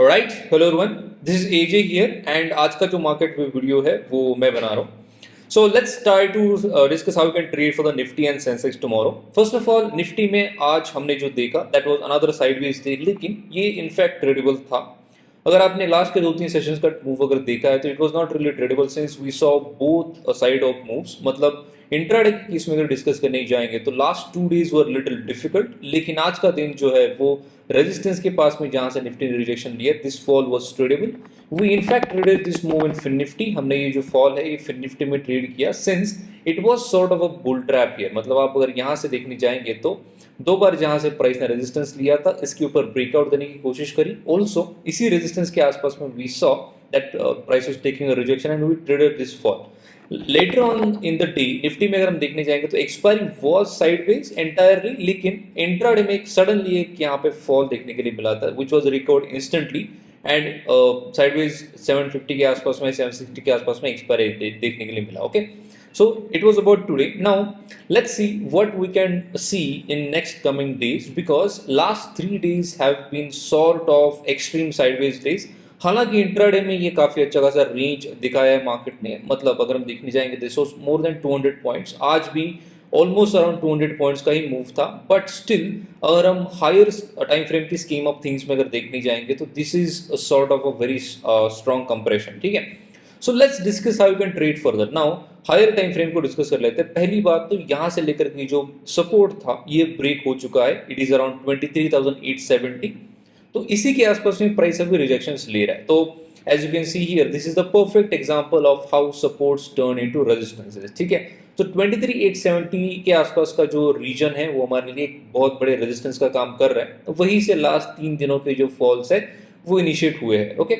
Right, hello everyone, this is AJ here and आज का जो मार्केट वीडियो है वो मैं बना रहा हूँ. So let's try to discuss how you can trade for the Nifty and Sensex tomorrow. First of all, Nifty में आज हमने जो देखा that was another sideways day, लेकिन ये इनफैक्ट ट्रेडेबल था. अगर आपने लास्ट के 2-3 सेशंस का मूव अगर देखा है तो it was not really tradable since we saw both side of moves. मतलब इंट्राडे की केस में अगर डिस्कस करने जाएंगे तो last 2 days were little difficult, लेकिन आज का दिन जो है वो रेजिस्टेंस के पास में जहां से निफ्टी ने रिजेक्शन लिया, this fall was tradable. We in fact traded this move in Fin Nifty. हमने ये जो फॉल है ये फिन निफ्टी में ट्रेड किया since it was sort of a bull trap here. मतलब आप अगर यहां से देखने जाएंगे तो दो बार जहां से प्राइस ने रेजिस्टेंस लिया था इसके ऊपर ब्रेकआउट देने की कोशिश करी. ऑल्सो इसी रेजिस्टेंस के आसपास में we saw that price was taking a rejection and we traded this fall. Later on in the day Nifty में अगर हम देखने जाएंगे तो एक्सपायरी वाज साइडवेज एंटायरली, लेकिन इंट्राडे में एक सडनली एक यहाँ पे फॉल देखने के लिए मिला था which was recovered instantly and sideways 750 के आसपास में 760 के आसपास में एक्सपायरी देखने के लिए मिला. Okay, so it was about today. Now let's see what we can see in next coming days, because last 3 days have been sort of extreme sideways days. हालांकि इंट्राडे में ये काफी अच्छा खासा रेंज दिखाया है मार्केट ने. मतलब अगर हम देखने जाएंगे this was more than 200 points. आज भी ऑलमोस्ट अराउंड 200 पॉइंट्स का ही मूव था, बट स्टिल अगर हम हायर टाइम फ्रेम की स्कीम ऑफ थिंग्स में अगर देखने जाएंगे तो this is sort of a very strong compression. ठीक है, so let's discuss how you can trade further. Now higher time frame को डिस्कस कर लेते हैं. पहली बात तो यहां से लेकर के जो सपोर्ट था ये ब्रेक हो चुका है. It is around 23,870. तो इसी के आसपास में प्राइस अभी रिजेक्शंस ले रहा है. तो as you can see here this is the perfect example of how supports turn into resistances. ठीक है, तो 23,870 के आसपास का जो रीजन है वो हमारे लिए एक बहुत बड़े रेजिस्टेंस का काम कर रहा है. तो वहीं से लास्ट 3 दिनों के जो फॉल्स है वो इनिशिएट हुए हैं. Okay,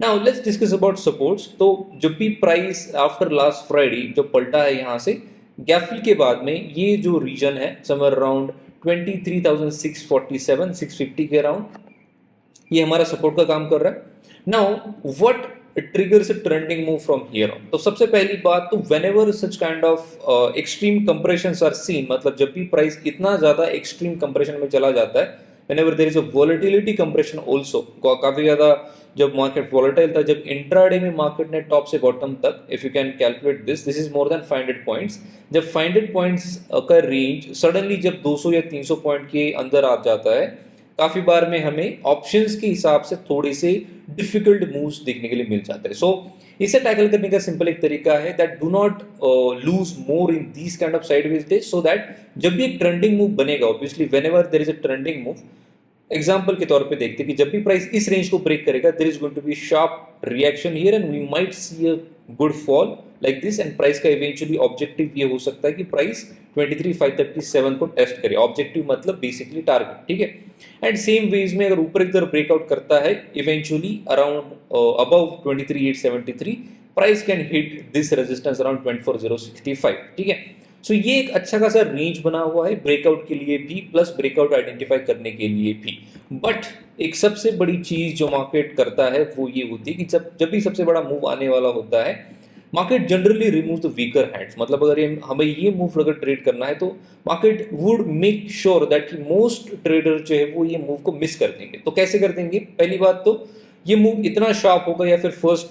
now let's discuss about supports. तो जब भी प्राइस आफ्टर लास्ट फ्राइडे जो पलटा है यहाँ से गैप फिल के बाद में ये जो रीजन है समवेयर अराउंड 23,647 650 के अराउंड ये हमारा सपोर्ट का काम कर रहा है. Now what triggers a trending move from here on. तो सबसे पहली बात तो whenever such kind of extreme compressions are seen, मतलब जब भी प्राइस इतना ज्यादा extreme compression में चला जाता है, whenever there is a volatility compression also, काफी ज्यादा जब मार्केट volatile था, जब इंट्राडे में मार्केट ने टॉप से बॉटम तक if you can calculate this is more than 500 points. जब 500 points का रेंज सडनली जब 200 या 300 पॉइंट के अंदर आ जाता है, काफी बार में हमें ऑप्शंस के हिसाब से थोड़े से डिफिकल्ट मूव्स देखने के लिए मिल जाते हैं. सो इसे टैकल करने का सिंपल एक तरीका है that do not lose more in these kind of sideways days, so that जब भी एक ट्रेंडिंग मूव बनेगा, obviously whenever there is a trending move, example के तौर पे देखते हैं कि जब भी प्राइस इस रेंज को ब्रेक करेगा there is going to be sharp reaction here and we might see a good fall like this. And price का इवेंचुअली ऑब्जेक्टिव ये हो सकता है कि प्राइस 23,537 को टेस्ट करे. ऑब्जेक्टिव मतलब बेसिकली टारगेट. ठीक है, एंड सेम वेज में अगर ऊपर की तरफ ब्रेकआउट करता है eventually around above 23,873 price can hit this resistance around 24,065. ठीक है, सो ये एक अच्छा खासा रेंज बना हुआ है ब्रेकआउट के लिए भी प्लस ब्रेकआउट आइडेंटिफाई करने के लिए भी. बट एक सबसे बड़ी चीज जो मार्केट करता है वो ये होती है कि जब भी सबसे बड़ा मूव आने वाला होता है market generally remove the weaker hands. मतलब अगर हमें ये मूव अगर ट्रेड करना है तो market would make sure that कि मोस्ट ट्रेडर जो है वो ये मूव को मिस कर देंगे. तो कैसे कर देंगे? पहली बात तो ये मूव इतना शार्प होगा या फिर फर्स्ट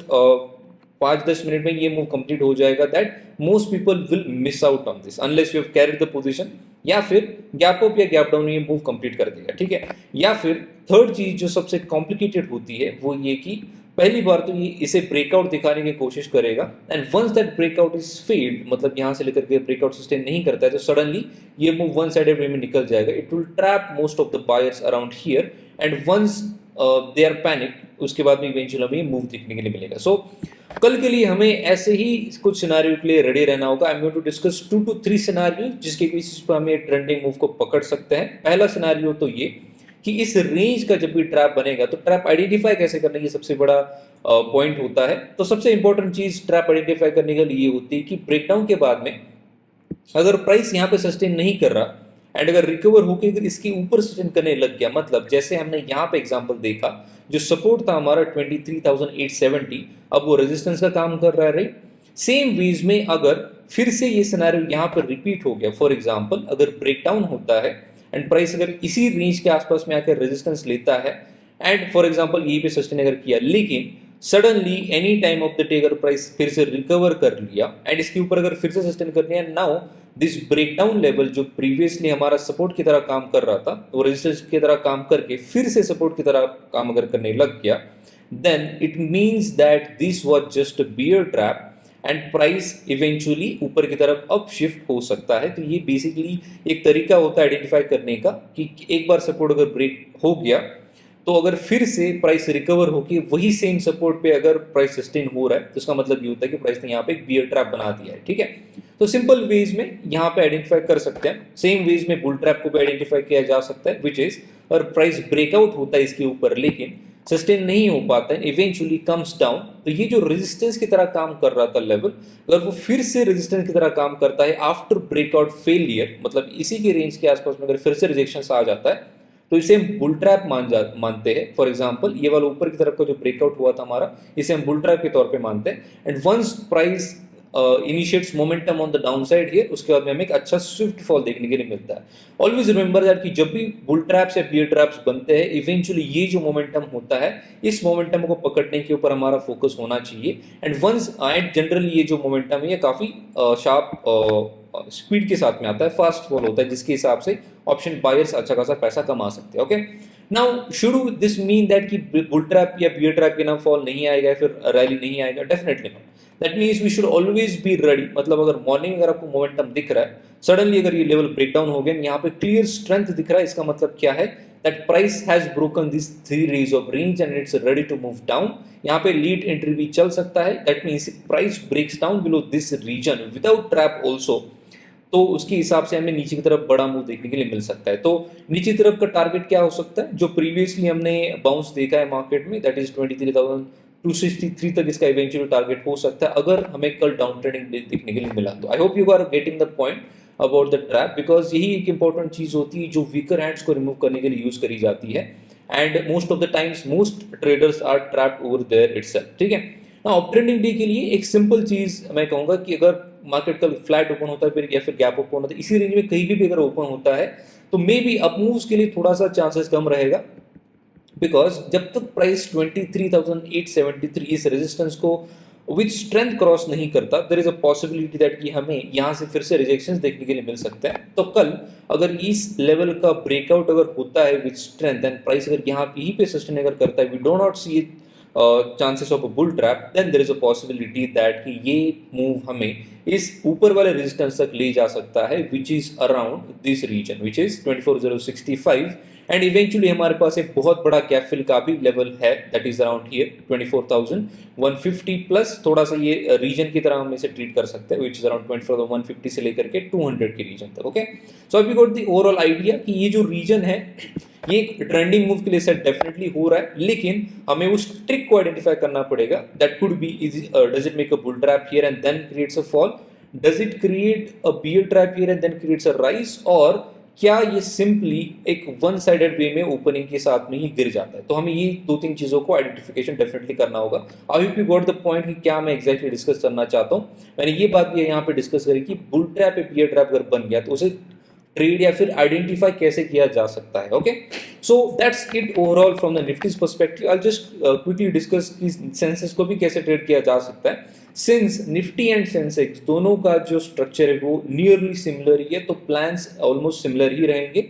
5-10 मिनट में ये मूव कंप्लीट हो जाएगा that most people will miss out on this unless you have carried the position, या फिर गैप अप या गैप डाउन ये मूव कंप्लीट कर देगा. ठीक है, या फिर थर्ड चीज जो सबसे कॉम्प्लिकेटेड होती है वो ये कि पहली बार तो ये इसे ब्रेकआउट दिखाने की कोशिश करेगा and once that breakout is failed, मतलब यहां से लेकर के ब्रेकआउट सस्टेन नहीं करता है तो सडनली ये मूव वन साइडेड वे में निकल जाएगा. It will trap most of the buyers around here and once they are panic उसके बाद में इवेंचुअली हमें मूव देखने के लिए मिलेगा. सो कल के लिए हमें ऐसे ही कुछ सिनारियो के लिए रेडी रहना होगा. I am going to discuss 2 to 3 scenario जिसके बेसिस पर हमें ट्रेंडिंग मूव को पकड़ सकते हैं. पहला सिनारियो तो ये कि इस रेंज का जब भी ट्रैप बनेगा तो ट्रैप आइडेंटिफाई कैसे करने की सबसे बड़ा पॉइंट होता है. तो सबसे इंपॉर्टेंट चीज ट्रैप आइडेंटिफाई करने के लिए ये होती है कि ब्रेकडाउन के बाद में अगर प्राइस यहाँ पे सस्टेन नहीं कर रहा एंड अगर रिकवर होकर अगर इसके ऊपर सस्टेन करने लग गया, मतलब जैसे हमने यहाँ पे एग्जांपल देखा जो सपोर्ट था हमारा 23,870 अब वो रेजिस्टेंस का काम कर रहा है, राइट. सेम वेज में अगर फिर से ये सिनेरियो यहाँ पर रिपीट हो गया, फॉर एग्जांपल अगर ब्रेकडाउन होता है एंड प्राइस अगर इसी रेंज के आसपास में आकर रेजिस्टेंस लेता है एंड फॉर एग्जांपल यहीं पे सस्टेन अगर किया, लेकिन suddenly any time of the day अगर प्राइस फिर से रिकवर कर लिया एंड इसके ऊपर अगर फिर से सस्टेन कर लिया, नाउ दिस ब्रेकडाउन लेवल जो प्रीवियसली हमारा सपोर्ट की तरह काम कर रहा था वो रेजिस्टेंस की तरह काम करके फिर से सपोर्ट की तरह काम अगर करने लग गया, then it means that this was just a bear trap and price eventually ऊपर की तरफ अप शिफ्ट हो सकता है। तो ये बेसिकली एक तरीका होता है आइडेंटिफाई करने का कि एक बार सपोर्ट अगर ब्रेक हो गया तो अगर फिर से प्राइस रिकवर होके वही सेम सपोर्ट पे अगर प्राइस सस्टेन हो रहा है तो इसका मतलब ये होता है कि प्राइस ने यहाँ पे एक बियर ट्रैप बना दिया है। ठीक है, तो सिंपल वेज में यहाँ पे आइडेंटिफाई कर सकते हैं, सेम वेज में बुल ट्रैप को भी आइडेंटिफाई किया जा सकता है, विच इज अगर प्राइस ब्रेकआउट होता है इसके ऊपर लेकिन सस्टेन नहीं हो पाता है, इवेंचुअली कम्स डाउन, तो ये जो रेजिस्टेंस की तरह काम कर रहा था लेवल, अगर वो फिर से रेजिस्टेंस की तरह काम करता है आफ्टर ब्रेकआउट फेलियर, मतलब इसी के रेंज के आसपास में अगर फिर से रिजेक्शन आ जाता है तो इसे हम बुल ट्रैप मानते हैं। फॉर एग्जांपल ये वाला ऊपर की तरफ का जो ब्रेकआउट हुआ था हमारा, इसे हम बुल ट्रैप के तौर पे मानते हैं। And once price initiates momentum on the down side here, उसके बाद में हमें एक अच्छा स्विफ्ट फॉल देखने के लिए मिलता है। ऑलवेज रिमेंबर दैट कि जब भी बुल ट्रैप्स या बियर ट्रैप्स बनते हैं, इवेंचुअली ये जो मोमेंटम होता है इस मोमेंटम को पकड़ने के ऊपर हमारा फोकस होना चाहिए। एंड वंस जनरली ये जो मोमेंटम है ये काफी शार्प स्पीड के साथ में आता है, फास्ट फॉल होता है, जिसके हिसाब से ऑप्शन बायर्स अच्छा खासा पैसा कमा सकते हैं। Okay, now should this mean that कि बुल ट्रैप या बियर ट्रैप के नाम फॉल नहीं आएगा या फिर रैली नहीं आएगा? Definitely not. That means we should always be ready. मतलब अगर मॉर्निंग अगर आपको मोमेंटम दिख रहा है, सडनली अगर ये लेवल ब्रेकडाउन हो गया, यहाँ पे क्लियर स्ट्रेंथ दिख रहा है, इसका मतलब क्या है? That price has broken this three range of range and it's ready to move down. यहाँ पे लीड एंट्री भी चल सकता है। That means price breaks down below this region without trap also, तो उसके हिसाब से हमें नीचे की तरफ बड़ा मूव देखने के लिए मिल सकता है। तो नीचे की तरफ का टारगेट क्या हो सकता है? जो प्रीवियसली हमने बाउंस देखा है मार्केट में, दैट इज 23,263 तक इसका इवेंचुअल टारगेट हो सकता है अगर हमें कल डाउन ट्रेंडिंग देखने के लिए मिला तो। I hope you are getting the point about the trap, because यही एक इंपॉर्टेंट चीज होती है जो वीकर हैंड्स को रिमूव करने के लिए यूज करी जाती है। And most of the times most traders are trapped over there itself. ठीक है, ना अप ट्रेंडिंग डे के लिए एक सिंपल चीज मैं कहूंगा कि अगर मार्केट कल फ्लैट ओपन होता है फिर या फिर गैप ओपन होता है, इसी रेंज में कहीं भी अगर ओपन होता है तो मे बी अप मूव्स के लिए थोड़ा सा चांसेस कम रहेगा, बिकॉज जब तक प्राइस 23,873 इस रेजिस्टेंस को विद स्ट्रेंथ क्रॉस नहीं करता, there is a possibility that कि हमें यहां से फिर से रिजेक्शंस देखने के लिए मिल सकते हैं। तो कल अगर इस लेवल का ब्रेकआउट अगर होता है विद स्ट्रेंथ एंड प्राइस अगर यहाँ पे सस्टेन अगर करता है, we do not see chances of a bull trap, then there is a possibility that कि ये मूव हमें इस ऊपर वाले रेजिस्टेंस तक ले जा सकता है, which is around this region which is 24,065। And eventually हमारे पास एक बहुत बड़ा गैप फिल का भी लेवल है, that is around here 24,150 plus थोड़ा सा ये रीजन की तरह हम इसे ट्रीट कर सकते हैं, विच इज अराउंड 24,150 से लेकर के 200 के रीजन तक। ओके, सो अभी गॉट द ओवरऑल आइडिया कि ये जो रीजन है ये एक ट्रेंडिंग मूव के लिए सेट डेफिनेटली हो रहा है, लेकिन हमें उस ट्रिक को आइडेंटिफाई करना पड़ेगा। That could be does it make a bull trap here and then creates a fall, does it create a bear trap here and then creates a rise, और क्या ये सिंपली एक वन साइडेड वे में opening के साथ में ही गिर जाता है? तो हमें ये दो तीन चीजों को आइडेंटिफिकेशन डेफिनेटली करना होगा। आई hope you got the point कि क्या मैं एग्जैक्टली डिस्कस करना चाहता हूँ। मैंने ये बात भी यहाँ पे डिस्कस करी कि बुल ट्रैप या बियर ट्रैप अगर बन गया तो उसे ट्रेड या फिर आइडेंटिफाई कैसे किया जा सकता है। Okay, so that's it overall from the Nifty's perspective. I just quickly discuss कि सेंसेक्स को भी कैसे ट्रेड किया जा सकता है, सिंस निफ्टी एंड सेंसेक्स दोनों का जो स्ट्रक्चर है वो नियरली सिमिलर ही है, तो प्लान्स ऑलमोस्ट सिमिलर ही रहेंगे।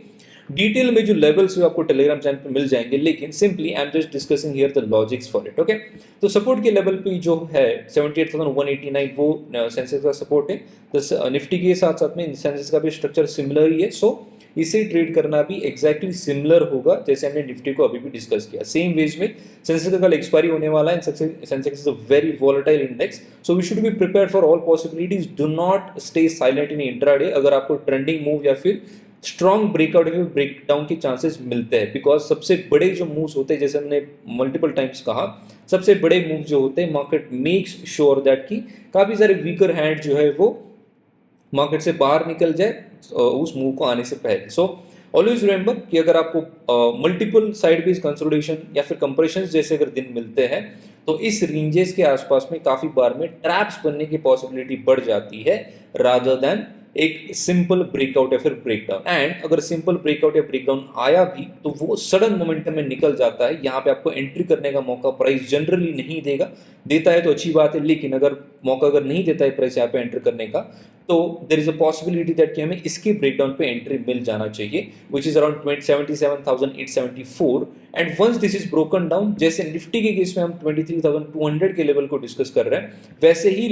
डिटेल में जो लेवल्स आपको टेलीग्राम चैनल पे मिल जाएंगे, लेकिन simply I am just discussing here the logics for it. Okay, तो सपोर्ट के लेवल पे जो है 78,189 वो सेंसेक्स का सपोर्ट है, तो निफ्टी के साथ साथ में सेंसेक्स का भी स्ट्रक्चर सिमिलर ही है। सो इसे ट्रेड करना भी एग्जैक्टली सिमिलर होगा जैसे हमने निफ्टी को अभी भी डिस्कस किया। सेम वेज में सेंसेक्स का कल एक्सपायरी होने वाला है, Sensex is a very volatile index, so we should be prepared for all possibilities. Do not stay silent in intraday. अगर आपको ट्रेंडिंग मूव या फिर स्ट्रॉन्ग ब्रेकआउट या ब्रेकडाउन के चांसेस मिलते हैं, बिकॉज सबसे बड़े जो मूव्स होते हैं, जैसे हमने मल्टीपल टाइम्स कहा, सबसे बड़े मूव जो होते हैं मार्केट मेक्स श्योर दैट कि काफी सारे वीकर हैंड जो है वो मार्केट से बाहर निकल जाए उस मूव को आने से पहले। सो ऑलवेज रिमेंबर कि अगर आपको मल्टीपल साइड बेस कंसोलिडेशन या फिर कंप्रेशन जैसे अगर दिन मिलते हैं तो इस रेंजेस के आसपास में काफी बार में ट्रैप्स बनने की पॉसिबिलिटी बढ़ जाती है रादर देन एक सिंपल ब्रेकआउट या फिर ब्रेकडाउन, एंड अगर सिंपल ब्रेकआउट या ब्रेकडाउन आया भी तो वो सडन मोमेंटम में निकल जाता है, यहाँ पे आपको एंट्री करने का मौका प्राइस जनरली नहीं देगा, देता है तो अच्छी बात है, लेकिन अगर मौका अगर नहीं देता है प्राइस यहाँ पे एंटर करने का, तो there is a possibility that कि हमें इसके ब्रेकडाउन पे एंट्री मिल जाना चाहिए, which is around 77,874, and once this is broken down, जैसे निफ्टी के केस में हम 23,200 के लेवल को डिस्कस कर रहे हैं, वैसे ही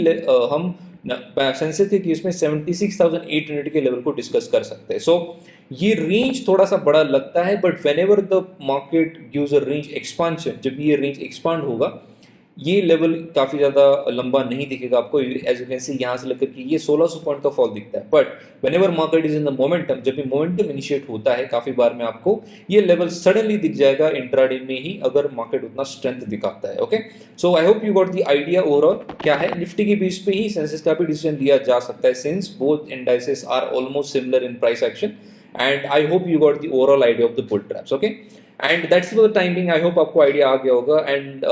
हम सेंसेक्स के केस में 76,800 के लेवल को डिस्कस कर सकते हैं. सो ये रेंज थोड़ा सा बड़ा लगता है, but when ever the market gives a range expansion, जब ये रेंज एक्सपांड होगा, ये लेवल काफी ज्यादा लंबा नहीं दिखेगा आपको. एज यू कैन सी यहाँ से लेकर के ये 1600 पॉइंट का फॉल दिखता है, but when ever market is in the momentum, जब भी मोमेंटम इनिशिएट होता है काफी बार में आपको ये लेवल सडनली दिख जाएगा इंट्राडे में ही, अगर मार्केट उतना स्ट्रेंथ दिखाता है. Okay, so I hope you got the idea overall क्या है. निफ्टी के बेस पे ही सेंसेक्स का भी डिसीजन लिया जा सकता है, since both indices are almost similar in price action, and I hope you got the overall idea of the bull traps. Okay, and that's for the timing. I hope आपको idea आ गया होगा, and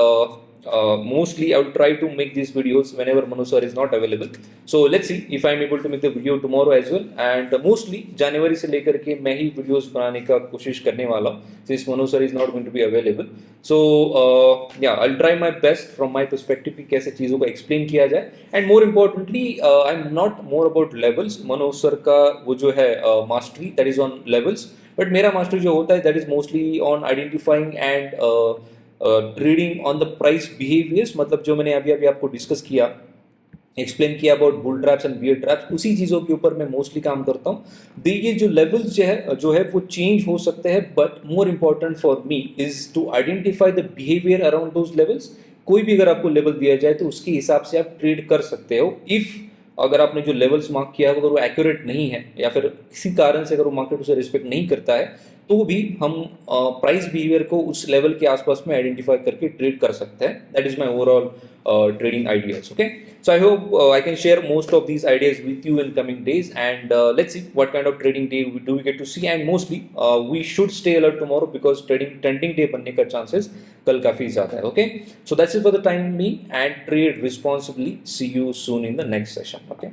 mostly I will try to make these videos whenever Manu sir is not available. So let's see if I am able to make the video tomorrow as well. And mostly January से लेकर के मैं ही videos बनाने का कोशिश करने वाला हूँ, since Manu sir is not going to be available. So yeah, I'll try my best from my perspective कि कैसे चीज़ों को explain किया जाए. And more importantly, I'm not more about levels. Manu sir का वो जो है mastery that is on levels. But मेरा mastery जो होता है that is mostly on identifying and trading on the price behaviours. मतलब जो मैंने अभी आपको डिस्कस किया, एक्सप्लेन किया about bull traps and bear traps, उसी चीज़ों के ऊपर मैं मोस्टली काम करता हूँ. ये जो लेवल्स जो है वो चेंज हो सकते हैं, but more important for me is to identify the behaviour around those levels. कोई भी अगर आपको लेवल दिया जाए तो उसके हिसाब से आप ट्रेड कर सकते हो. इफ़ अगर आपने जो लेवल्स मार्क किया है अगर वो एक्यूरेट नहीं है, या फिर किसी कारण से अगर वो मार्केट उसे रिस्पेक्ट नहीं करता है, तो भी हम प्राइस बिहेवियर को उस लेवल के आसपास में आइडेंटिफाई करके ट्रेड कर सकते हैं. That is my overall trading ideas. Okay, so I hope I can share most of these ideas with you in coming days, and let's see what kind of trading day do we get to see. And mostly we should stay alert tomorrow because trending day बनने का chances कल काफी ज़्यादा है. Okay, so that's it for the time being, and trade responsibly. See you soon in the next session. Okay.